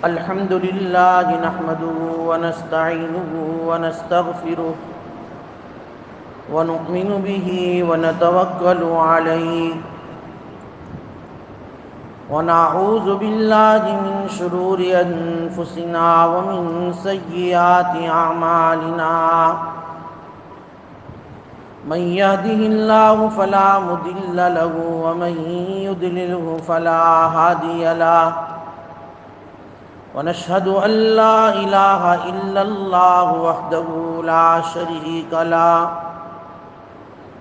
الحمد لله نحمده ونستعينه ونستغفره ونؤمن به ونتوكل عليه ونعوذ بالله من شرور أنفسنا ومن سيئات أعمالنا من يهده الله فلا مضل له ومن يضلله فلا هادي له ونشهد أن لا إله إلا الله وحده لا شريك له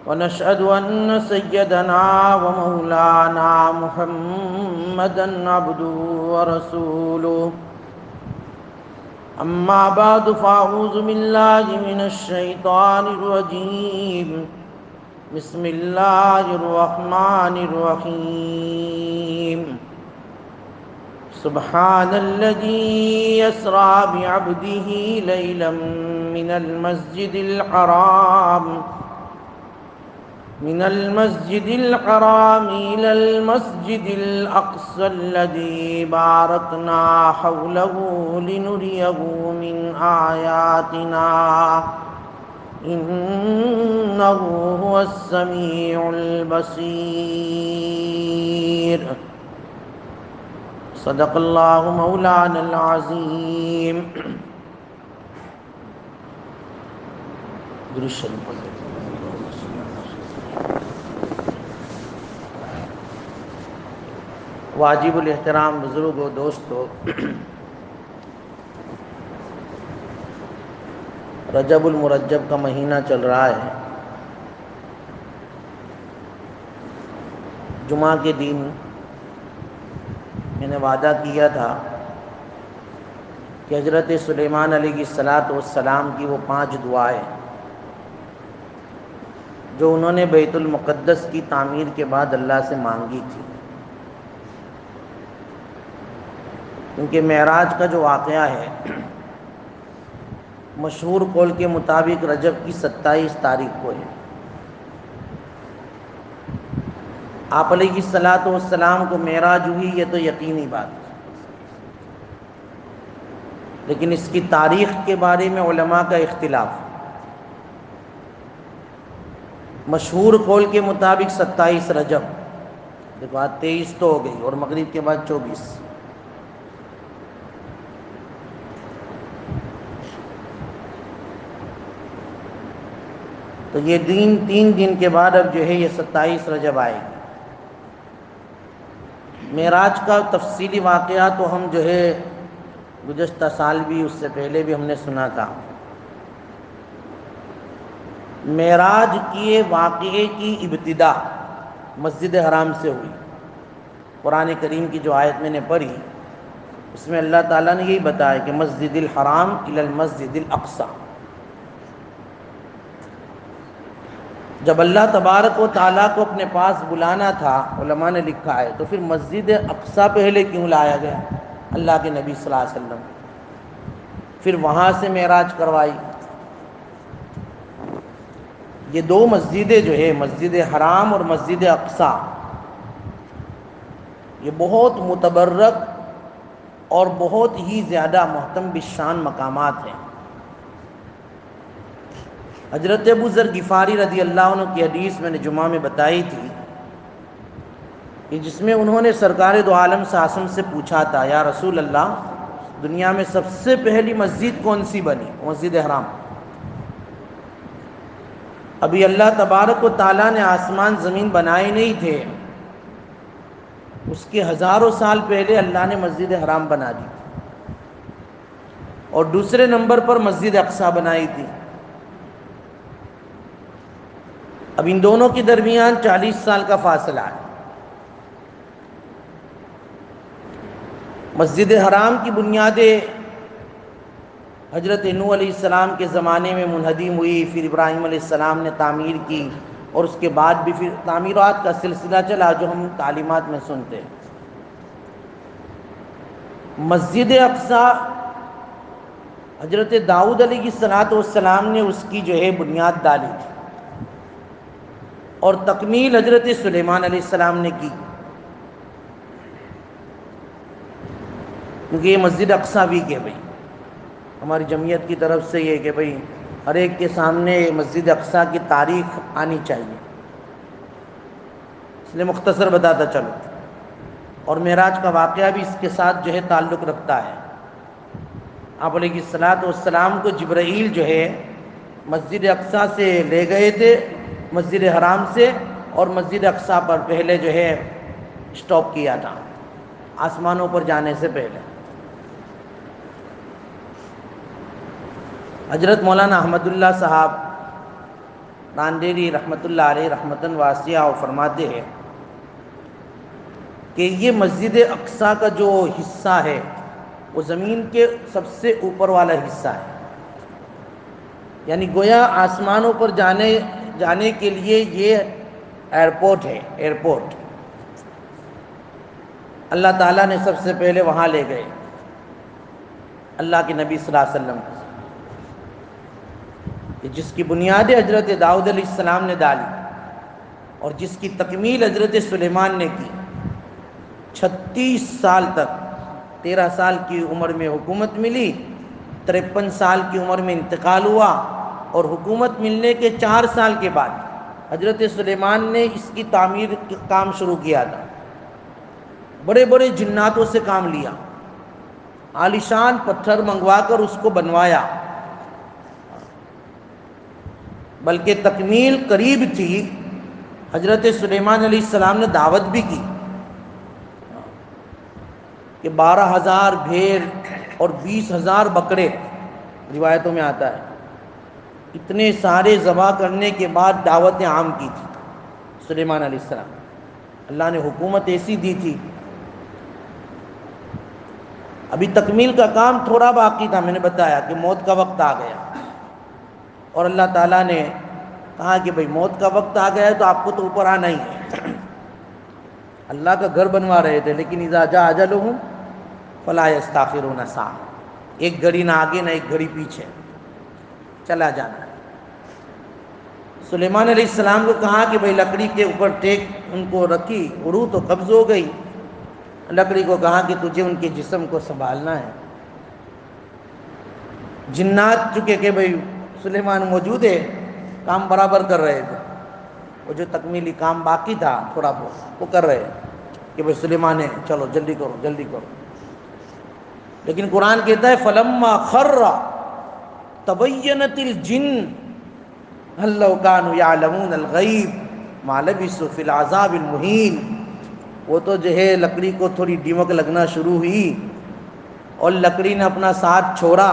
ونشهد أن سيدنا ومولانا محمدا عبده ورسوله أما بعد فأعوذ بالله من الشيطان الرجيم بسم الله الرحمن الرحيم سبحان الذي يسرى بعبده ليلا من المسجد الحرام إلى المسجد الأقصى الذي باركنا حوله لنريه من آياتنا إنه هو السميع البصير صدق الله مولانا العظيم. واجب الاحترام بزرگوں، دوستو، رجب المرجب کا مہینہ چل رہا ہے. جمعہ کے دن میں نے وعدہ کیا تھا کہ حضرت سلیمان علیہ السلام کی وہ 5 دعائیں جو انہوں نے بیت المقدس کی تعمیر کے بعد اللہ سے مانگی تھی، کیونکہ معراج کا جو واقعہ ہے مشہور قول کے مطابق رجب کی 27 تاریخ کو ہے. آپ علیہ السلام کو معراج ہوئی، یہ تو یقینی بات ہے، لیکن اس کی تاریخ کے بارے میں علماء کا اختلاف. مشہور قول کے مطابق 27 رجب، دیکھو آج 23 تو ہو گئی اور مغرب کے بعد 24. تو یہ 3 دن کے بعد اب جو ہے یہ 27 رجب آئے گی. معراج کا تفصیلی واقعہ تو ہم جو ہے گزشتہ سال بھی، اس سے پہلے بھی ہم نے سنا تھا. معراج کی واقعے کی ابتدا مسجد حرام سے ہوئی. قرآن کریم کی جو آیت میں نے پڑھی اس میں اللہ تعالیٰ نے یہی بتایا کہ مسجد الحرام الی المسجد الاقصی. جب اللہ تبارک و تعالیٰ کو اپنے پاس بلانا تھا، علماء نے لکھا ہے، تو پھر مسجد اقصی پہلے کیوں لایا گیا اللہ کے نبی صلی اللہ علیہ وسلم؟ پھر وہاں سے معراج کروائی. یہ 2 مسجدیں جو ہے مسجد حرام اور مسجد اقصی، یہ بہت متبرک اور بہت ہی زیادہ محترم بالشان مقامات ہیں. حضرت ابو ذر غفاری رضی اللہ عنہ کی حدیث میں نے جمعہ میں بتائی تھی کہ جس میں انہوں نے سرکار دو عالم صلی اللہ علیہ وسلم سے پوچھا تھا، یا رسول اللہ، دنیا میں سب سے پہلی مسجد کون سی بنی؟ مسجد حرام. ابھی اللہ تبارک و تعالیٰ نے آسمان زمین بنائے نہیں تھے، اس کے ہزاروں سال پہلے اللہ نے مسجد حرام بنا دی، اور دوسرے نمبر پر مسجد اقصی بنائی تھی. اب ان دونوں کے درمیان 40 سال کا فاصلہ ہے. مسجد حرام کی بنیادیں حضرت نوح علیہ السلام کے زمانے میں منہدم ہوئی، پھر ابراہیم علیہ السلام نے تعمیر کی، اور اس کے بعد بھی پھر تعمیرات کا سلسلہ چلا جو ہم تعلیمات میں سنتے ہیں. مسجد اقصی حضرت داؤد علیہ السلام نے اس کی جو ہے بنیاد ڈالی تھی، اور تکمیل حضرت سلیمان علیہ السلام نے کی. کیونکہ یہ مسجد اقصی ویک ہے بھائی، ہماری جمعیت کی طرف سے یہ کہ بھائی ہر ایک کے سامنے مسجد اقصی کی تاریخ آنی چاہیے، اس لیے مختصر بتاتا چلو۔ اور معراج کا واقعہ بھی اس کے ساتھ جو ہے تعلق رکھتا ہے۔ آپ علیہ الصلوۃ والسلام کو جبرائیل جو ہے مسجد اقصی سے لے گئے تھے، مسجد حرام سے، اور مسجد اقصی پر پہلے جو ہے اسٹاپ کیا تھا آسمانوں پر جانے سے پہلے۔ حضرت مولانا احمد اللہ صاحب ناندیڑی رحمۃ اللہ علیہ رحمتاً واسعہ وہ فرماتے ہیں کہ یہ مسجد اقصی کا جو حصہ ہے وہ زمین کے سب سے اوپر والا حصہ ہے، یعنی گویا آسمانوں پر جانے کے لیے یہ ایئرپورٹ ہے، ایئرپورٹ۔ اللہ تعالیٰ نے سب سے پہلے وہاں لے گئے اللہ کے نبی صلی اللہ علیہ وسلم کو، کہ جس کی بنیادیں حضرت داؤد علیہ السلام نے ڈالی اور جس کی تکمیل حضرت سلیمان نے کی۔ 36 سال تک، 13 سال کی عمر میں حکومت ملی، 53 سال کی عمر میں انتقال ہوا، اور حکومت ملنے کے 4 سال کے بعد حضرت سلیمان نے اس کی تعمیر کا کام شروع کیا تھا۔ بڑے بڑے جناتوں سے کام لیا، عالیشان پتھر منگوا کر اس کو بنوایا، بلکہ تکمیل قریب تھی۔ حضرت سلیمان علیہ السلام نے دعوت بھی کی کہ 12,000 بھیڑ اور 20,000 بکرے، روایتوں میں آتا ہے، اتنے سارے ذبح کرنے کے بعد دعوت عام کی تھی سلیمان علیہ السلام۔ اللہ نے حکومت ایسی دی تھی۔ ابھی تکمیل کا کام تھوڑا باقی تھا، میں نے بتایا کہ موت کا وقت آ گیا، اور اللہ تعالیٰ نے کہا کہ بھئی موت کا وقت آ گیا ہے تو آپ کو تو اوپر آنا ہی ہے۔ اللہ کا گھر بنوا رہے تھے، لیکن اذا جاء اجلہم فلا یستاخرون ساعۃ، ایک گھڑی نہ آگے نہ ایک گھڑی پیچھے، چلا جانا ہے۔ سلیمان علیہ السلام کو کہا کہ بھئی لکڑی کے اوپر ٹیک ان کو رکھی، روح تو قبض ہو گئی، لکڑی کو کہا کہ تجھے ان کے جسم کو سنبھالنا ہے۔ جنات چکے کہ بھئی سلیمان موجود ہے، کام برابر کر رہے تھے، وہ جو تکمیلی کام باقی تھا تھوڑا بہت وہ کر رہے کہ بھئی سلیمان ہے، چلو جلدی کرو جلدی کرو۔ لیکن قرآن کہتا ہے فلما خر تبینت الجن ان لو كانوا يعلمون الغیب ما لبثوا فی العذاب المہین۔ وہ تو جو ہے لکڑی کو تھوڑی ڈیمک لگنا شروع ہوئی اور لکڑی نے اپنا ساتھ چھوڑا،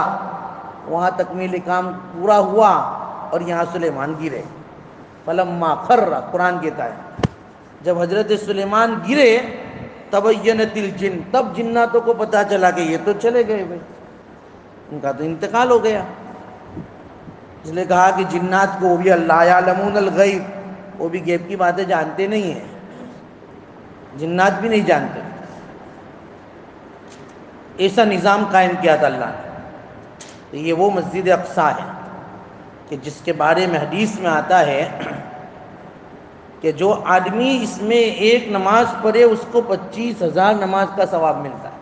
وہاں تکمیلی کام پورا ہوا اور یہاں سلیمان گرے۔ فلما خر، قرآن کہتا ہے جب حضرت سلیمان گرے تبینت الجن، تب جناتوں کو پتہ چلا کہ یہ تو چلے گئے بھائی، ان کا تو انتقال ہو گیا۔ اس لیے کہا کہ جنات کو وہ بھی لا یعلمون الغیب، وہ بھی غیب کی باتیں جانتے نہیں ہیں، جنات بھی نہیں جانتے۔ ایسا نظام قائم کیا تھا اللہ نے۔ تو یہ وہ مسجد اقصی ہے کہ جس کے بارے میں حدیث میں آتا ہے کہ جو آدمی اس میں ایک نماز پڑھے اس کو 25,000 نماز کا ثواب ملتا ہے۔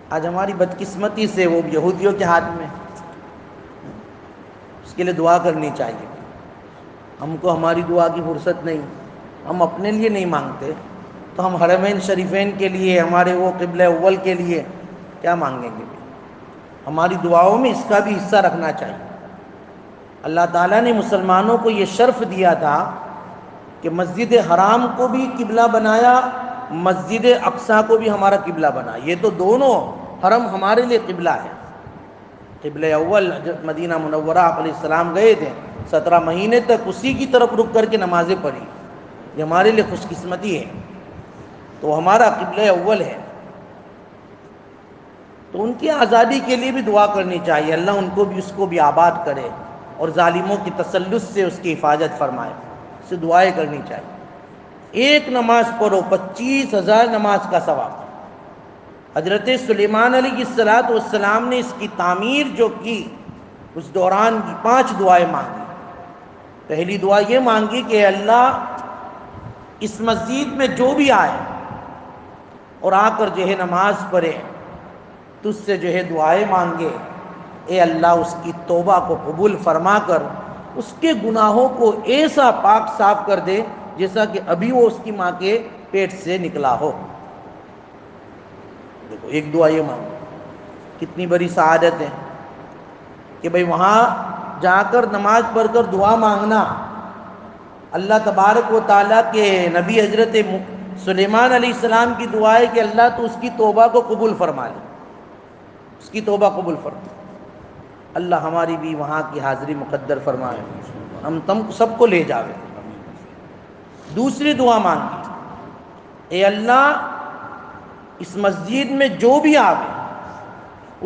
آج ہماری بدقسمتی سے وہ یہودیوں کے ہاتھ میں، اس کے لیے دعا کرنی چاہیے۔ ہم کو ہماری دعا کی فرصت نہیں، ہم اپنے لیے نہیں مانگتے تو ہم حرمین شریفین کے لیے، ہمارے وہ قبلہ اول کے لیے کیا مانگیں گے؟ ہماری دعاؤں میں اس کا بھی حصہ رکھنا چاہیے۔ اللہ تعالیٰ نے مسلمانوں کو یہ شرف دیا تھا کہ مسجد حرام کو بھی قبلہ بنایا، مسجد اقصی کو بھی ہمارا قبلہ بنا۔ یہ تو دونوں حرم ہمارے لیے قبلہ ہے۔ قبلہ اول حضرت مدینہ منورہ آپ علیہ السلام گئے تھے، 17 مہینے تک اسی کی طرف رک کر کے نمازیں پڑھی، یہ ہمارے لیے خوش قسمتی ہے۔ تو ہمارا قبلہ اول ہے، تو ان کی آزادی کے لیے بھی دعا کرنی چاہیے، اللہ ان کو بھی، اس کو بھی آباد کرے اور ظالموں کی تسلط سے اس کی حفاظت فرمائے، اس سے دعائیں کرنی چاہیے۔ ایک نماز پڑھو 25,000 نماز کا ثواب۔ حضرت سلیمان علیہ السلام نے اس کی تعمیر جو کی، اس دوران کی 5 دعائیں مانگی۔ پہلی دعا یہ مانگی کہ اللہ اس مسجد میں جو بھی آئے اور آ کر جو ہے نماز پڑھے، تجھ سے جو ہے دعائیں مانگے، اے اللہ اس کی توبہ کو قبول فرما کر اس کے گناہوں کو ایسا پاک صاف کر دے جیسا کہ ابھی وہ اس کی ماں کے پیٹ سے نکلا ہو۔ دیکھو ایک دعا یہ مانگو، کتنی بڑی سعادت ہے کہ بھئی وہاں جا کر نماز پڑھ کر دعا مانگنا۔ اللہ تبارک و تعالیٰ کے نبی حضرت سلیمان علیہ السلام کی دعا ہے کہ اللہ تو اس کی توبہ کو قبول فرما لے، اس کی توبہ قبول فرما۔ اللہ ہماری بھی وہاں کی حاضری مقدر فرمائے، ہم تم سب کو لے جاوے۔ دوسری دعا مانگی، اے اللہ اس مسجد میں جو بھی آوے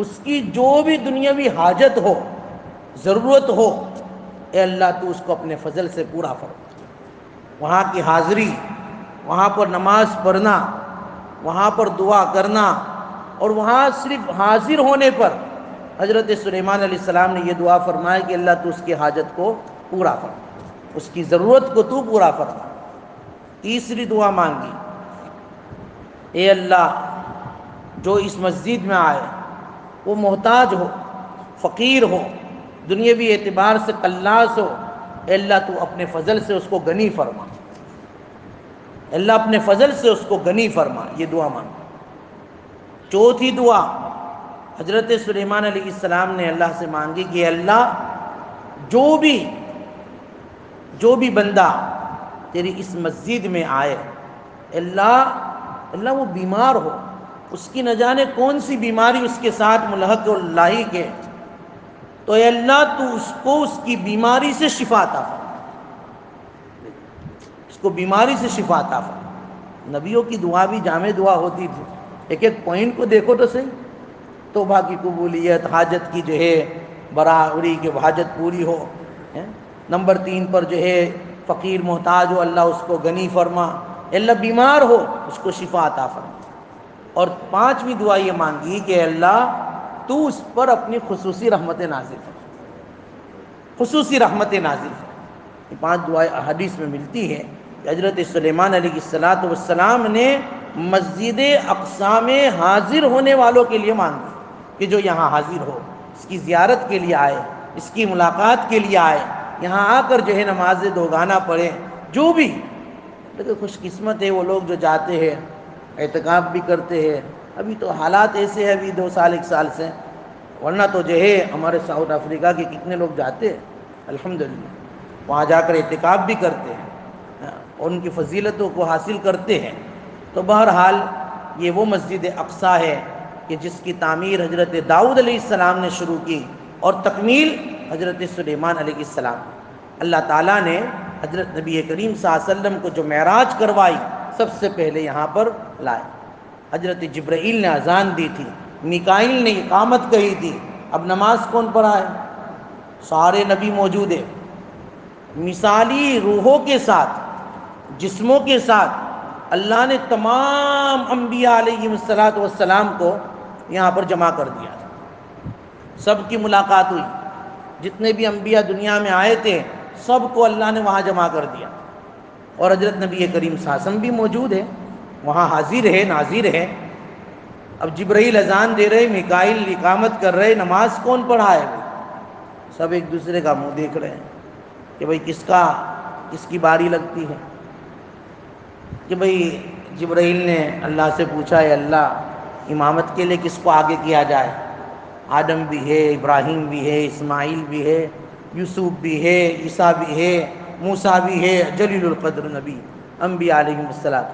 اس کی جو بھی دنیاوی حاجت ہو، ضرورت ہو، اے اللہ تو اس کو اپنے فضل سے پورا فرما۔ وہاں کی حاضری، وہاں پر نماز پڑھنا، وہاں پر دعا کرنا، اور وہاں صرف حاضر ہونے پر حضرت سلیمان علیہ السلام نے یہ دعا فرمایا کہ اللہ تو اس کی حاجت کو پورا فرما، اس کی ضرورت کو تو پورا فرما۔ تیسری دعا مانگی، اے اللہ جو اس مسجد میں آئے وہ محتاج ہو، فقیر ہو، دنیاوی اعتبار سے قلاص ہو، اے اللہ تو اپنے فضل سے اس کو غنی فرما، اے اللہ اپنے فضل سے اس کو غنی فرما۔ یہ دعا مانگی۔ چوتھی دعا حضرت سلیمان علیہ السلام نے اللہ سے مانگی کہ اللہ جو بھی بندہ تیری اس مسجد میں آئے، اللہ وہ بیمار ہو، اس کی نہ جانے کون سی بیماری اس کے ساتھ ملحق اور لاحق ہے، تو اے اللہ تو اس کو اس کی بیماری سے شفا عطا فرما، اس کو بیماری سے شفا عطا فرما۔ نبیوں کی دعا بھی جامع دعا ہوتی تھی، ایک ایک پوائنٹ کو دیکھو تو صحیح، توبہ کی قبولیت، حاجت کی جو ہے برابری کہ حاجت پوری ہو، نمبر 3 پر جو ہے فقیر محتاج ہو، اللہ اس کو غنی فرما، اللہ بیمار ہو اس کو شفا عطا فرما۔ اور 5ویں دعا یہ مانگی کہ اللہ تو اس پر اپنی خصوصی رحمت نازل فرما، خصوصی رحمت نازل فرما۔ یہ 5 دعائیں حدیث میں ملتی ہے کہ حضرت سلیمان علیہ السلام نے مسجد اقصی میں حاضر ہونے والوں کے لیے مانگی کہ جو یہاں حاضر ہو، اس کی زیارت کے لیے آئے، اس کی ملاقات کے لیے آئے، یہاں آ کر جو ہے نماز دوگانہ پڑھے، جو بھی۔ لیکن خوش قسمت ہے وہ لوگ جو جاتے ہیں، اعتکاف بھی کرتے ہیں۔ ابھی تو حالات ایسے ہیں، ابھی 2 سال 1 سال سے، ورنہ تو جو ہے ہمارے ساؤتھ افریقہ کے کتنے لوگ جاتے ہیں الحمدللہ، وہاں جا کر اعتکاف بھی کرتے ہیں اور ان کی فضیلتوں کو حاصل کرتے ہیں۔ تو بہرحال یہ وہ مسجد اقصی ہے کہ جس کی تعمیر حضرت داؤد علیہ السلام نے شروع کی اور تکمیل حضرت سلیمان علیہ السلام۔ اللہ تعالیٰ نے حضرت نبی کریم صلی اللہ علیہ وسلم کو جو معراج کروائی سب سے پہلے یہاں پر لائے۔ حضرت جبرائیل نے اذان دی تھی، میکائیل نے اقامت کہی تھی، اب نماز کون پڑھائے؟ سارے نبی موجود ہیں، مثالی روحوں کے ساتھ، جسموں کے ساتھ اللہ نے تمام انبیاء علیہ السلام کو یہاں پر جمع کر دیا، سب کی ملاقات ہوئی، جتنے بھی انبیاء دنیا میں آئے تھے سب کو اللہ نے وہاں جمع کر دیا، اور حضرت نبی کریم صلی اللہ علیہ وسلم بھی موجود ہے، وہاں حاضر ہے، ناظر ہے۔ اب جبرائیل اذان دے رہے، میکائیل اقامت کر رہے، نماز کون پڑھائے؟ سب ایک دوسرے کا منہ دیکھ رہے ہیں کہ بھئی کس کی باری لگتی ہے، کہ بھئی جبرائیل نے اللہ سے پوچھا، اے اللہ امامت کے لیے کس کو آگے کیا جائے؟ آدم بھی ہے، ابراہیم بھی ہے، اسماعیل بھی ہے، یوسف بھی ہے، عیسیٰ بھی ہے، موسیٰ بھی ہے، جلیل القدر نبی انبیاء علیہم السلام۔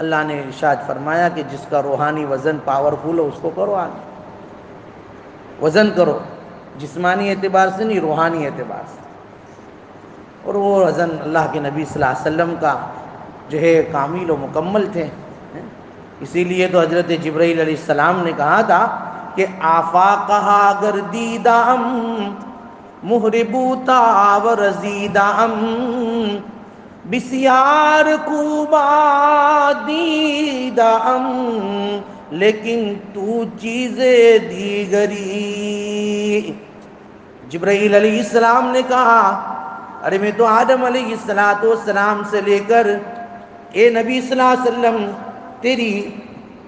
اللہ نے ارشاد فرمایا کہ جس کا روحانی وزن پاورفل ہو اس کو کرو، آگے وزن کرو، جسمانی اعتبار سے نہیں، روحانی اعتبار سے۔ اور وہ وزن اللہ کے نبی صلی اللہ علیہ وسلم کا جو ہے کامل و مکمل تھے، اسی لیے تو حضرت جبرائیل علیہ السلام نے کہا تھا کہ آفاقہا گردیدہم محربوتا ورزیدہم بسیار کوبا دیدہم لیکن تو چیز دیگری۔ جبرائیل علیہ السلام نے کہا، ارے میں تو آدم علیہ السلام سے لے کر اے نبی صلی اللہ علیہ وسلم تیری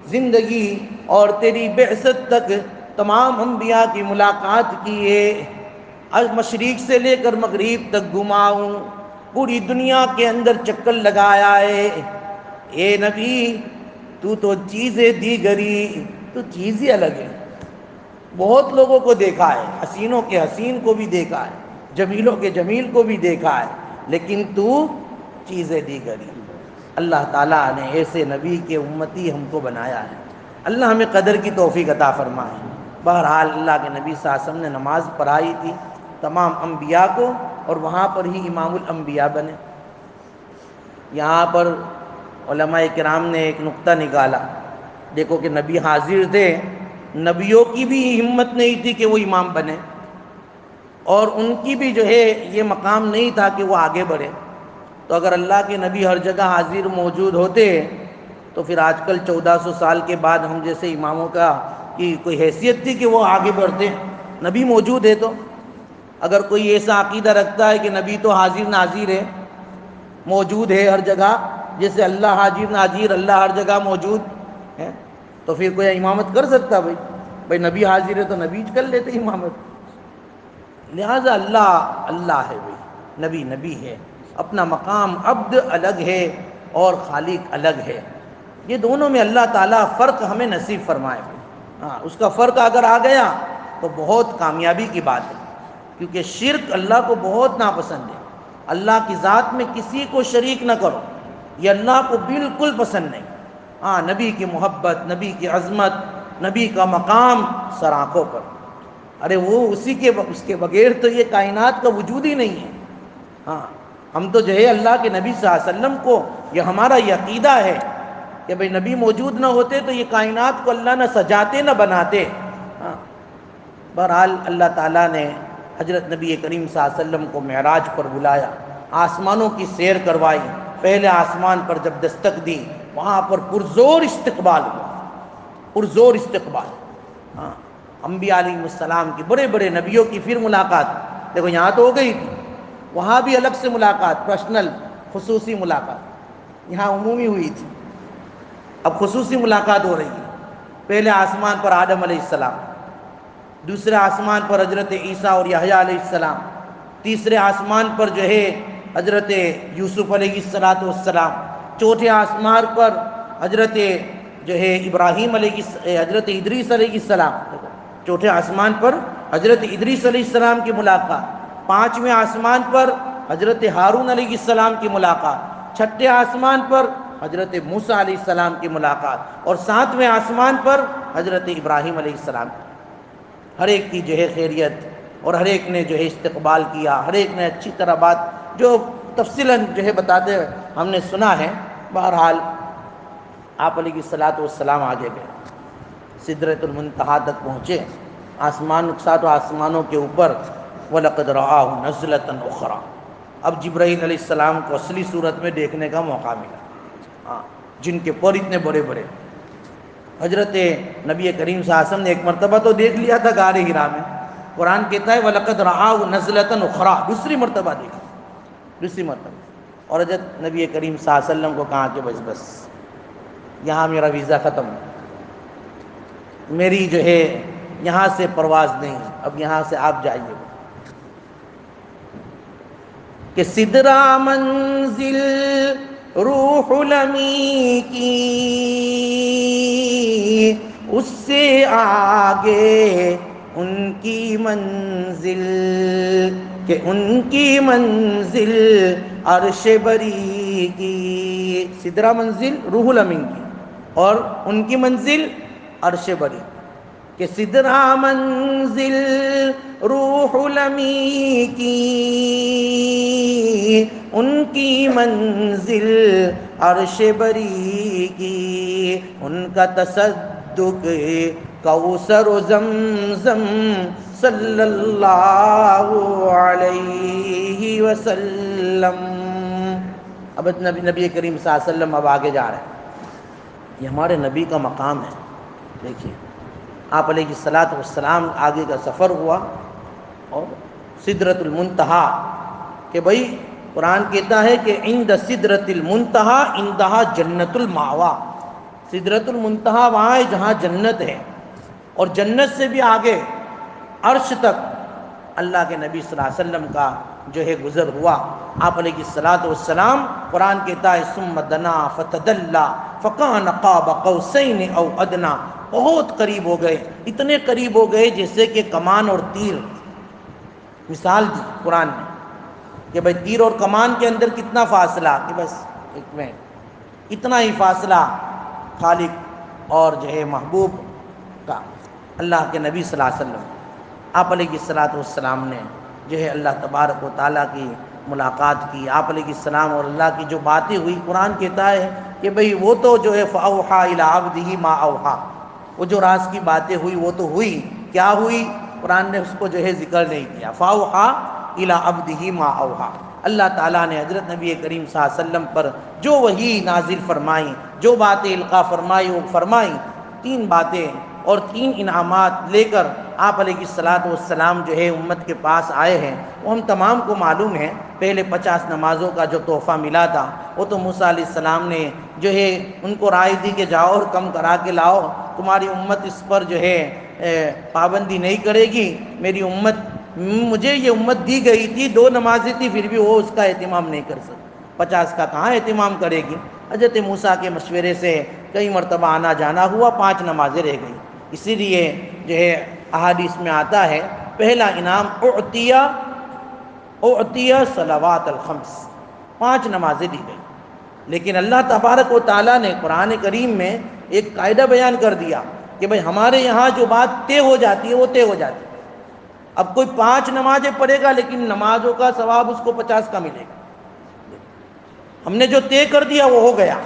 زندگی اور تیری بعثت تک تمام انبیاء کی ملاقات کی ہے، مشرق سے لے کر مغرب تک گھماؤں، پوری دنیا کے اندر چکر لگایا ہے، اے نبی تو چیزیں دیگری، تو چیز ہی الگ ہے۔ بہت لوگوں کو دیکھا ہے، حسینوں کے حسین کو بھی دیکھا ہے، جمیلوں کے جمیل کو بھی دیکھا ہے، لیکن تو چیزیں دیگری۔ اللہ تعالیٰ نے ایسے نبی کے امتی ہم کو بنایا ہے، اللہ ہمیں قدر کی توفیق عطا فرمائے۔ بہرحال اللہ کے نبی صلی اللہ علیہ وسلم نے نماز پڑھائی تھی تمام انبیاء کو، اور وہاں پر ہی امام الانبیاء بنے۔ یہاں پر علماء کرام نے ایک نقطہ نکالا، دیکھو کہ نبی حاضر تھے، نبیوں کی بھی ہمت نہیں تھی کہ وہ امام بنے، اور ان کی بھی جو ہے یہ مقام نہیں تھا کہ وہ آگے بڑھے۔ تو اگر اللہ کے نبی ہر جگہ حاضر موجود ہوتے تو پھر آج کل 1400 سال کے بعد ہم جیسے اماموں کا کی کوئی حیثیت تھی کہ وہ آگے بڑھتے؟ نبی موجود ہے تو۔ اگر کوئی ایسا عقیدہ رکھتا ہے کہ نبی تو حاضر ناظر ہے، موجود ہے ہر جگہ، جیسے اللہ حاضر ناظر، اللہ ہر جگہ موجود ہے، تو پھر کوئی امامت کر سکتا؟ بھائی نبی حاضر ہے تو نبی کر لیتے امامت۔ لہٰذا اللہ ہے بھائی، نبی نبی ہے، اپنا مقام عبد الگ ہے اور خالق الگ ہے، یہ دونوں میں اللہ تعالیٰ فرق ہمیں نصیب فرمائے۔ ہاں، اس کا فرق اگر آ گیا تو بہت کامیابی کی بات ہے، کیونکہ شرک اللہ کو بہت ناپسند ہے۔ اللہ کی ذات میں کسی کو شریک نہ کرو، یہ اللہ کو بالکل پسند نہیں۔ ہاں، نبی کی محبت، نبی کی عظمت، نبی کا مقام سر آنکھوں پر، ارے وہ اس کے بغیر تو یہ کائنات کا وجود ہی نہیں ہے۔ ہاں، ہم تو جو ہے اللہ کے نبی صلی اللہ علیہ وسلم کو، یہ ہمارا یہ عقیدہ ہے کہ بھئی نبی موجود نہ ہوتے تو یہ کائنات کو اللہ نہ سجاتے نہ بناتے۔ ہاں، بہرحال اللہ تعالیٰ نے حضرت نبی کریم صلی اللہ علیہ وسلم کو معراج پر بلایا، آسمانوں کی سیر کروائی، پہلے آسمان پر جب دستک دی وہاں پر پرزور استقبال ہوا، پرزور استقبال۔ ہاں، انبیاء علیہ السلام کی، بڑے بڑے نبیوں کی پھر ملاقات، دیکھو یہاں تو ہو گئی تھی، وہاں بھی الگ سے ملاقات، پرسنل خصوصی ملاقات، یہاں عمومی ہوئی تھی، اب خصوصی ملاقات ہو رہی ہے۔ پہلے آسمان پر آدم علیہ السلام، دوسرے آسمان پر حضرت عیسیٰ اور یحییٰ علیہ السلام، تیسرے آسمان پر جو ہے حضرت یوسف علیہ السلام، چوتھے آسمان پر حضرت جو ہے ابراہیم حضرت ادریس علیہ السلام، چوتھے آسمان پر حضرت ادریس علیہ السلام کی ملاقات، پانچویں آسمان پر حضرت ہارون علیہ السلام کی ملاقات، چھٹے آسمان پر حضرت موسیٰ علیہ السلام کی ملاقات، اور ساتویں آسمان پر حضرت ابراہیم علیہ السلام۔ ہر ایک کی جو ہے خیریت، اور ہر ایک نے جو ہے استقبال کیا، ہر ایک نے اچھی طرح بات جو تفصیلاً جو ہے بتاتے ہوئے ہم نے سنا ہے۔ بہرحال آپ علیہ السلام آگے گئے، سدرۃ المنتہا تک پہنچے، سات آسمانوں کے اوپر، وَلَقَدْ رَآهُ نَزْلَةً أُخْرَىٰ، اب جبرائیل علیہ السلام کو اصلی صورت میں دیکھنے کا موقع ملا، ہاں، جن کے پر اتنے بڑے بڑے۔ حضرت نبی کریم صلی اللہ علیہ وسلم نے ایک مرتبہ تو دیکھ لیا تھا غار حرا میں، قرآن کہتا ہے وَلَقَدْ رَآهُ نَزْلَةً أُخْرَىٰ، دوسری مرتبہ دیکھا، دوسری مرتبہ، اور حضرت نبی کریم صلی اللہ علیہ وسلم کو کہا کہ بس یہاں میرا ویزا ختم، میری جو ہے یہاں سے پرواز نہیں، اب یہاں سے آپ جائیے، کہ سدرا منزل روح الامین کی، اس سے آگے ان کی منزل، کہ ان کی منزل عرش بری کی، سدرا منزل روح الامین کی، اور ان کی منزل عرش بری، کہ سدرا منزل روح الامین کی، ان کی منزل عرش بری کی، ان کا تصدق کوثر و زمزم صلی اللہ علیہ وسلم۔ اب نبی کریم صلی اللہ علیہ وسلم اب آگے جا رہے ہیں، یہ ہمارے نبی کا مقام ہے۔ دیکھیے آپ علیہ السلام آگے کا سفر ہوا، اور سدرۃ المنتہا، کہ بھئی قرآن کہتا ہے کہ عند سدرۃ المنتہا عندہا جنت الماوا، سدرۃ المنتہا وہاں ہے جہاں جنت ہے، اور جنت سے بھی آگے عرش تک اللہ کے نبی صلی اللہ علیہ وسلم کا جو ہے گزر ہوا۔ آپ علیہ الصلوۃ والسلام، قرآن کہتا ہے ثم دنا فتدلی فکان قاب قوسین او ادنی، بہت قریب ہو گئے، اتنے قریب ہو گئے جیسے کہ کمان اور تیر۔ مثال دی قرآن نے کہ بھئی تیر اور کمان کے اندر کتنا فاصلہ، کہ بس ایک میں اتنا ہی فاصلہ خالق اور جو ہے محبوب کا۔ اللہ کے نبی صلی اللہ علیہ وسلم، آپ علیہ الصلوۃ والسلام نے جو ہے اللہ تبارک و تعالیٰ کی ملاقات کی۔ آپ علیہ السلام اور اللہ کی جو باتیں ہوئی، قرآن کہتا ہے کہ بھئی وہ تو جو ہے فَأَوْحَى إِلَىٰ عَبْدِهِ مَا أَوْحَىٰ، وہ جو راز کی باتیں ہوئی وہ تو ہوئی، کیا ہوئی قرآن نے اس کو جو ہے ذکر نہیں کیا۔ فَأَوْحَىٰ إِلَىٰ عَبْدِهِ مَا أَوْحَىٰ، اللہ تعالیٰ نے حضرت نبی کریم صلی اللہ علیہ وسلم پر جو وحی نازل فرمائی، جو باتیں القاء فرمائی، وہ فرمائی، 3 باتیں اور 3 انعامات لے کر آپ علیہ الصلوۃ والسلام جو ہے امت کے پاس آئے ہیں۔ وہ ہم تمام کو معلوم ہے، پہلے 50 نمازوں کا جو تحفہ ملا تھا وہ تو موسیٰ علیہ السلام نے جو ہے ان کو رائے دی کہ جاؤ اور کم کرا کے لاؤ، تمہاری امت اس پر جو ہے پابندی نہیں کرے گی۔ میری امت، مجھے یہ امت دی گئی تھی 2 نمازیں تھی، پھر بھی وہ اس کا اہتمام نہیں کر سکتی، 50 کا کہاں اہتمام کرے گی۔ حضرت موسیٰ کے مشورے سے کئی مرتبہ آنا جانا ہوا، 5 نمازیں رہ گئیں۔ اسی لیے جو ہے احادیث میں آتا ہے پہلا انعام اعطیہ صلوات الخمس، 5 نمازیں دی گئی۔ لیکن اللہ تبارک و تعالیٰ نے قرآن کریم میں ایک قاعدہ بیان کر دیا کہ بھئی ہمارے یہاں جو بات طے ہو جاتی ہے وہ طے ہو جاتی ہے۔ اب کوئی 5 نمازیں پڑھے گا لیکن نمازوں کا ثواب اس کو 50 کا ملے گا۔ ہم نے جو طے کر دیا وہ ہو گیا،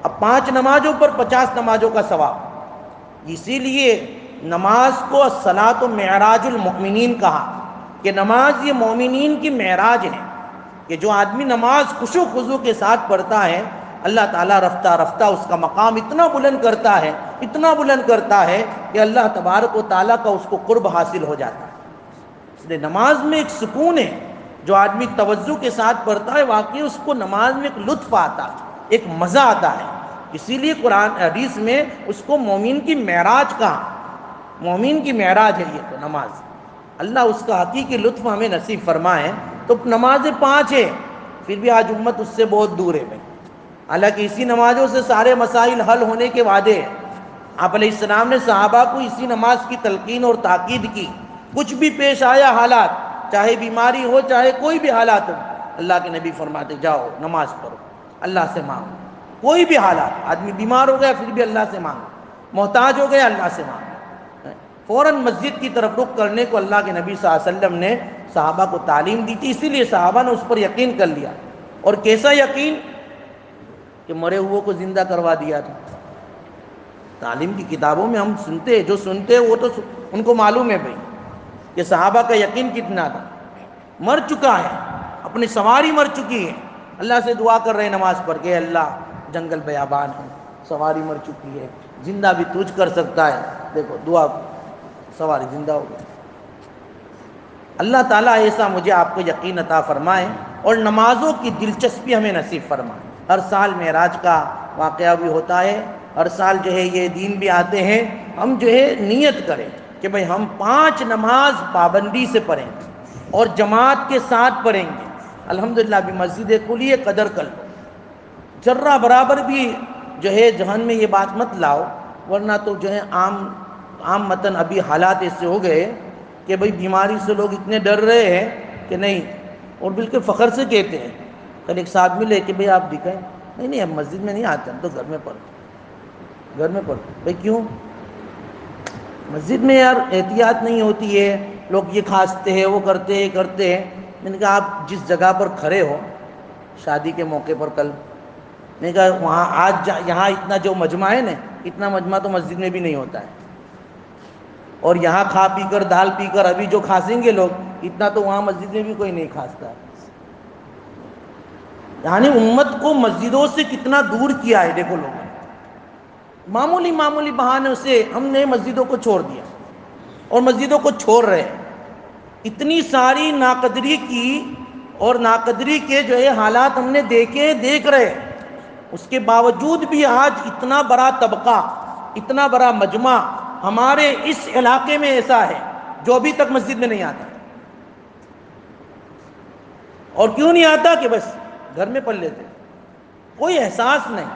اب 5 نمازوں پر 50 نمازوں کا ثواب۔ اسی لیے نماز کو الصلاۃ معراج المؤمنین کہا کہ نماز یہ مومنین کی معراج ہے، کہ جو آدمی نماز خشوع و خضوع کے ساتھ پڑھتا ہے، اللہ تعالیٰ رفتہ رفتہ اس کا مقام اتنا بلند کرتا ہے، اتنا بلند کرتا ہے کہ اللہ تبارک و تعالیٰ کا اس کو قرب حاصل ہو جاتا ہے۔ اس لیے نماز میں ایک سکون ہے، جو آدمی توجہ کے ساتھ پڑھتا ہے واقعی اس کو نماز میں ایک لطف آتا ہے، ایک مزہ آتا ہے۔ اسی لیے قرآن حدیث میں اس کو مومن کی معراج کہا، مومن کی معراج ہے یہ تو نماز۔ اللہ اس کا حقیقی لطف ہمیں نصیب فرمائے۔ تو نمازیں 5 ہیں، پھر بھی آج امت اس سے بہت دور ہے بھائی، حالانکہ اسی نمازوں سے سارے مسائل حل ہونے کے وعدے ہیں۔ آپ علیہ السلام نے صحابہ کو اسی نماز کی تلقین اور تاکید کی، کچھ بھی پیش آیا حالات، چاہے بیماری ہو چاہے کوئی بھی حالات ہو، اللہ کے نبی فرماتے جاؤ نماز پڑھو، اللہ سے مانگو، کوئی بھی حالات، آدمی بیمار ہو گیا پھر بھی اللہ سے مانگو، محتاج ہو گیا اللہ سے مانگو، فوراً مسجد کی طرف رخ کرنے کو اللہ کے نبی صلی اللہ علیہ وسلم نے صحابہ کو تعلیم دی تھی۔ اسی لیے صحابہ نے اس پر یقین کر لیا، اور کیسا یقین کہ مرے ہوئے کو زندہ کروا دیا تھا۔ تعلیم کی کتابوں میں ہم سنتے ہیں، جو سنتے ہیں وہ تو ان کو معلوم ہے بھائی کہ صحابہ کا یقین کتنا تھا۔ مر چکا ہے، اپنی سواری مر چکی ہے، اللہ سے دعا کر رہے ہیں نماز پڑھ کے، اللہ جنگل بیابان ہے، سواری مر چکی ہے، زندہ بھی تجھ کر سکتا ہے، دیکھو دعا، سواری زندہ ہو گئی۔ اللہ تعالیٰ ایسا مجھے آپ کو یقین عطا فرمائے، اور نمازوں کی دلچسپی ہمیں نصیب فرمائے۔ ہر سال معراج کا واقعہ بھی ہوتا ہے، ہر سال جو ہے یہ دین بھی آتے ہیں، ہم جو ہے نیت کریں کہ بھئی ہم 5 نماز پابندی سے پڑھیں گے اور جماعت کے ساتھ پڑھیں گے۔ الحمدللہ بھی مسجد کھلی ہے، قدر کر لو، ذرہ برابر بھی جو ہے ذہن میں یہ بات مت لاؤ، ورنہ تو جو ہے عام متن ابھی حالات ایسے ہو گئے کہ بھئی بیماری سے لوگ اتنے ڈر رہے ہیں کہ نہیں، اور بالکل فخر سے کہتے ہیں۔ کل ایک صاحب ملے کہ بھئی آپ دکھائیں، نہیں ہم مسجد میں نہیں آتے، ہم تو گھر میں پڑھتے، گھر میں پڑھتے۔ بھئی کیوں؟ مسجد میں یار احتیاط نہیں ہوتی ہے، لوگ یہ کھانستے ہیں، وہ کرتے ہیں۔ میں نے کہا آپ جس جگہ پر کھڑے ہو شادی کے موقع پر کل، میں نے کہا وہاں آج یہاں اتنا جو مجمع ہے نا، اتنا مجمع تو مسجد میں بھی نہیں ہوتا ہے، اور یہاں کھا پی کر دال پی کر ابھی جو کھانسیں گے لوگ، اتنا تو وہاں مسجد میں بھی کوئی نہیں کھانستا ہے۔ یعنی امت کو مسجدوں سے کتنا دور کیا ہے دیکھو لوگوں نے، معمولی بہانوں سے ہم نے مسجدوں کو چھوڑ دیا اور مسجدوں کو چھوڑ رہے ہیں۔ اتنی ساری ناقدری کی اور ناقدری کے جو ہے حالات ہم نے دیکھ رہے ہیں۔ اس کے باوجود بھی آج اتنا بڑا طبقہ، اتنا بڑا مجمع ہمارے اس علاقے میں ایسا ہے جو ابھی تک مسجد میں نہیں آتا. اور کیوں نہیں آتا؟ کہ بس گھر میں پڑھ لیتے، کوئی احساس نہیں،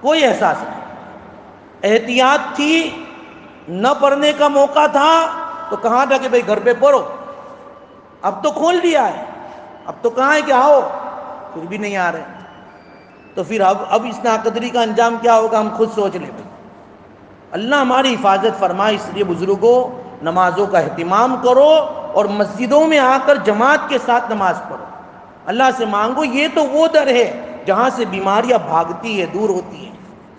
کوئی احساس نہیں. احتیاط تھی، نہ پڑھنے کا موقع تھا تو کہاں تھا کہ بھئی گھر پہ پڑھو. اب تو کھول دیا ہے، اب تو کہاں ہے کہ آؤ، پھر بھی نہیں آ رہے. تو پھر اب اس ناقدری کا انجام کیا ہوگا؟ ہم خود سوچ لیں. اللہ ہماری حفاظت فرمائے. اس لیے بزرگوں، نمازوں کا اہتمام کرو اور مسجدوں میں آ کر جماعت کے ساتھ نماز پڑھو. اللہ سے مانگو. یہ تو وہ در ہے جہاں سے بیماریاں بھاگتی ہے، دور ہوتی ہیں.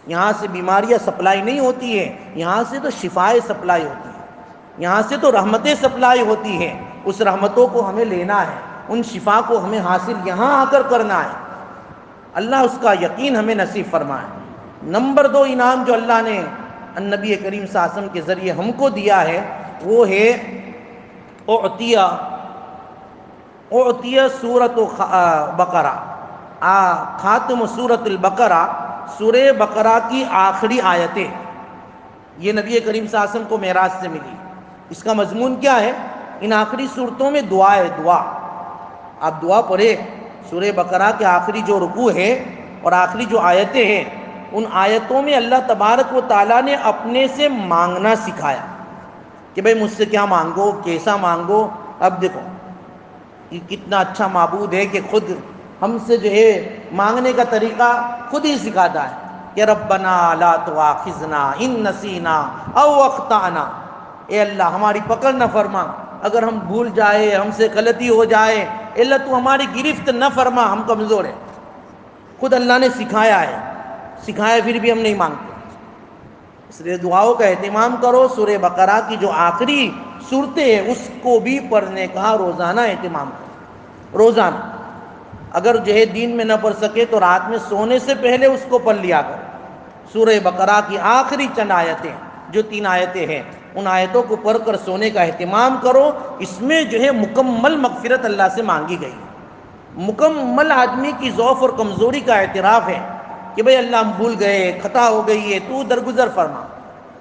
یہاں سے بیماریاں سپلائی نہیں ہوتی ہیں، یہاں سے تو شفائیں سپلائی ہوتی ہیں، یہاں سے تو رحمتیں سپلائی ہوتی ہیں. اس رحمتوں کو ہمیں لینا ہے، ان شفا کو ہمیں حاصل یہاں آ کر کرنا ہے. اللہ اس کا یقین ہمیں نصیب فرمائے. نمبر 2 انعام جو اللہ نے نبی کریم صلی اللہ علیہ وسلم کے ذریعے ہم کو دیا ہے وہ ہے اعطیہ سورۃ بقرہ، خاتم سورۃ البقرہ، سورہ بقرہ کی آخری آیتیں. یہ نبی کریم صلی اللہ علیہ وسلم کو معراج سے ملی. اس کا مضمون کیا ہے؟ ان آخری صورتوں میں دعا ہے. دعا آپ دعا پڑھے. سورہ بقرہ کے آخری جو رکوع ہے اور آخری جو آیتیں ہیں، ان آیتوں میں اللہ تبارک و تعالیٰ نے اپنے سے مانگنا سکھایا کہ بھئی مجھ سے کیا مانگو، کیسا مانگو. اب دیکھو یہ کتنا اچھا معبود ہے کہ خود ہم سے جو ہے مانگنے کا طریقہ خود ہی سکھاتا ہے کہ ربنا لا تؤاخذنا ان نسینا او اخطأنا. اے اللہ ہماری پکڑ نہ فرما اگر ہم بھول جائے، ہم سے غلطی ہو جائے. اے اللہ تو ہماری گرفت نہ فرما، ہم کمزور ہیں. خود اللہ نے سکھایا ہے، سکھایا پھر بھی ہم نہیں مانگتے. اس لیے دعاؤں کا اہتمام کرو. سورہ بقرہ کی جو آخری صورتیں ہیں اس کو بھی پڑھنے کا روزانہ اہتمام کرو. روزانہ اگر جو ہے دین میں نہ پڑھ سکے تو رات میں سونے سے پہلے اس کو پڑھ لیا کرو. سورہ بقرہ کی آخری چند آیتیں، جو 3 آیتیں ہیں، ان آیتوں کو پڑھ کر سونے کا اہتمام کرو. اس میں جو ہے مکمل مغفرت اللہ سے مانگی گئی. مکمل آدمی کی ضعف اور کمزوری کا اعتراف ہے کہ بھئی اللہ ہم بھول گئے، خطا ہو گئی ہے، تو درگزر فرما.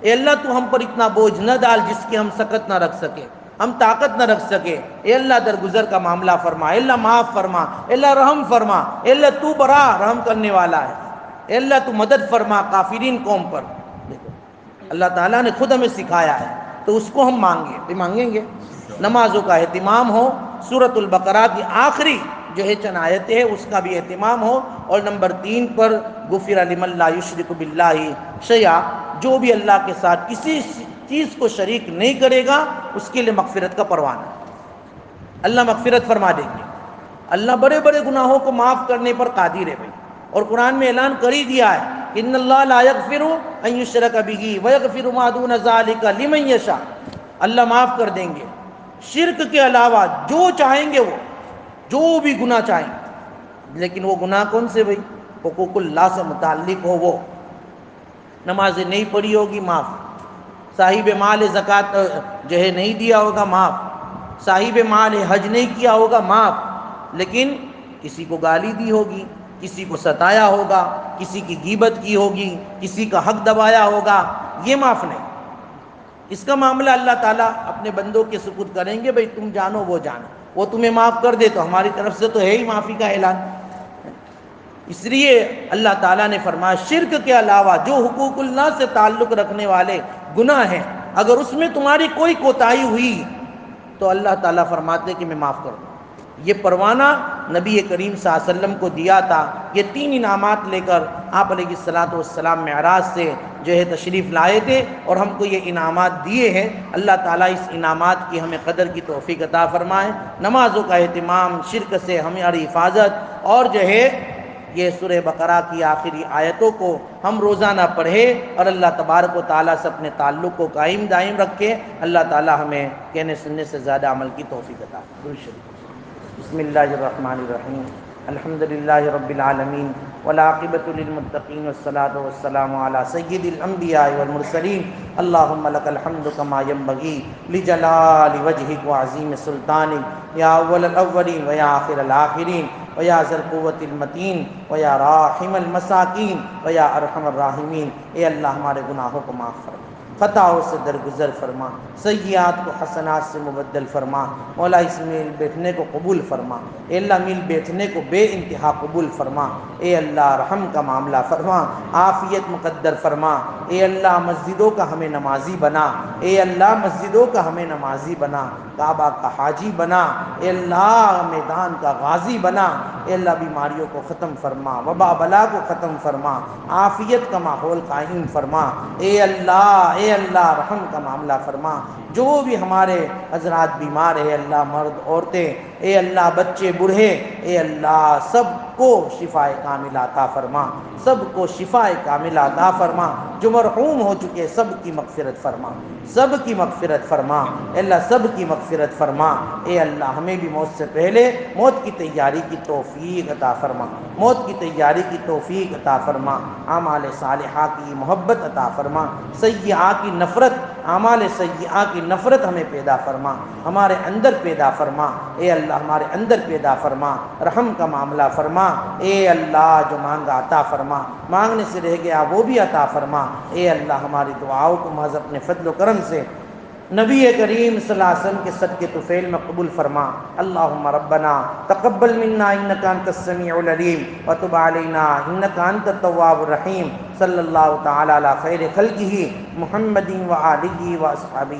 اے اللہ تو ہم پر اتنا بوجھ نہ ڈال جس کی ہم سکت نہ رکھ سکے، ہم طاقت نہ رکھ سکے. اے اللہ درگزر کا معاملہ فرما، اے اللہ معاف فرما، اے اللہ رحم فرما. اے اللہ تو بڑا رحم کرنے والا ہے. اے اللہ تو مدد فرما کافرین قوم پر. دیکھو اللہ تعالیٰ نے خود ہمیں سکھایا ہے تو اس کو ہم مانگیں گے. نمازوں کا اہتمام ہو. سورۃ البقرہ کی آخری جو ہے چند آیتیں ہیں اس کا بھی اہتمام ہو. اور نمبر 3 پر غفر لمن لا یشرک باللہ شیئا، جو بھی اللہ کے ساتھ کسی چیز کو شریک نہیں کرے گا اس کے لیے مغفرت کا پروانہ ہے. اللہ مغفرت فرما دیں گے. اللہ بڑے بڑے گناہوں کو معاف کرنے پر قادر ہے بھائی. اور قرآن میں اعلان کر ہی دیا ہے کہ ان اللہ لا یغفر ان یشرک بہ ویغفر ما دون ذلک لمن یشاء. اللہ معاف کر دیں گے شرک کے علاوہ جو چاہیں گے، وہ جو بھی گناہ چاہیں گے. لیکن وہ گناہ کون سے بھائی؟ حقوق اللہ سے متعلق ہو. وہ نماز نہیں پڑھی ہوگی، معاف. صاحب مال زکوٰۃ جو ہے نہیں دیا ہوگا، معاف. صاحب مال حج نہیں کیا ہوگا، معاف. لیکن کسی کو گالی دی ہوگی، کسی کو ستایا ہوگا، کسی کی غیبت کی ہوگی، کسی کا حق دبایا ہوگا، یہ معاف نہیں. اس کا معاملہ اللہ تعالیٰ اپنے بندوں کے سپرد کریں گے. بھئی تم جانو وہ جانو. وہ تمہیں معاف کر دے تو ہماری طرف سے تو ہے ہی معافی کا اعلان. اس لیے اللہ تعالیٰ نے فرمایا شرک کے علاوہ جو حقوق اللہ سے تعلق رکھنے والے گناہ ہیں، اگر اس میں تمہاری کوئی کوتاہی ہوئی تو اللہ تعالیٰ فرماتے کہ میں معاف کر دوں. یہ پروانہ نبی کریم صلی اللہ علیہ وسلم کو دیا تھا. یہ 3 انعامات لے کر آپ علیہ الصلوۃ والسلام معراج سے جو ہے تشریف لائے تھے اور ہم کو یہ انعامات دیے ہیں. اللہ تعالیٰ اس انعامات کی ہمیں قدر کی توفیق عطا فرمائے. نمازوں کا اہتمام، شرک سے ہماری حفاظت، اور جو ہے یہ سورہ بقرہ کی آخری آیتوں کو ہم روزانہ پڑھیں اور اللہ تبارک و تعالیٰ سے اپنے تعلق کو قائم دائم رکھیں. اللہ تعالیٰ ہمیں کہنے سننے سے زیادہ عمل کی توفیق عطا فرمائے. بسم اللہ الرحمن الرحیم. الحمد للہ رب العالمین والعاقبۃ للمتقین والصلاۃ والسلام علی سید الانبیاء والمرسلین اللہم لک الحمد کما ینبغی لجلال وجہک وعظیم سلطانک یا اول الاولین ویا آخر الآخرین ویا ذی القوة المتین ویا راحم المساکین ویا ارحم الراحمین۔ اے اللہ ہمارے گناہوں کو معاف فرما، خطاؤں سے درگزر فرما، سیئات کو حسنات سے مبدل فرما۔ مولا اس مل بیٹھنے کو قبول فرما، اے اللہ مل بیٹھنے کو بے انتہا قبول فرما۔ اے اللہ رحم کا معاملہ فرما، عافیت مقدر فرما۔ اے اللہ مسجدوں کا ہمیں نمازی بنا، اے اللہ مسجدوں کا ہمیں نمازی بنا، کعبہ کا حاجی بنا، اے اللہ میدان کا غازی بنا۔ اے اللہ بیماریوں کو ختم فرما، وبا بلا کو ختم فرما، عافیت کا ماحول قائم فرما۔ اے اللہ رحم کا معاملہ فرما۔ جو بھی ہمارے حضرات بیمار ہے اللہ، مرد عورتیں، اے اللہ بچے بوڑھے، اے اللہ سب کو شفائے کاملہ عطا فرما، سب کو شفائے کاملہ عطا فرما۔ جو مرحوم ہو چکے سب کی مغفرت فرما، سب کی مغفرت فرما، اے اللہ سب کی مغفرت فرما۔ اے اللہ ہمیں بھی موت سے پہلے موت کی تیاری کی توفیق عطا فرما، موت کی تیاری کی توفیق عطا فرما، اعمال صالحہ کی محبت عطا فرما، سیئہ کی نفرت، اعمال سیئہ کی نفرت ہمیں پیدا فرما، ہمارے اندر پیدا فرما۔ اے اللہ ہمارے اندر پیدا فرما، رحم کا معاملہ فرما۔ اے اللہ جو مانگا عطا فرما، مانگنے سے رہ گیا وہ بھی عطا فرما۔ اے اللہ ہماری دعاؤں کو محض اپنے فضل و کرم سے نبی کریم صلی اللہ علیہ وسلم کے صدقے طفیل میں قبول فرما۔ اللہم ربنا تقبل منا انکا انت السمیع العلیم وتب علینا انکا انت التواب الرحیم۔ صلی اللہ تعالی علی خیر خلقہ محمد و آلہ و اصحابہ۔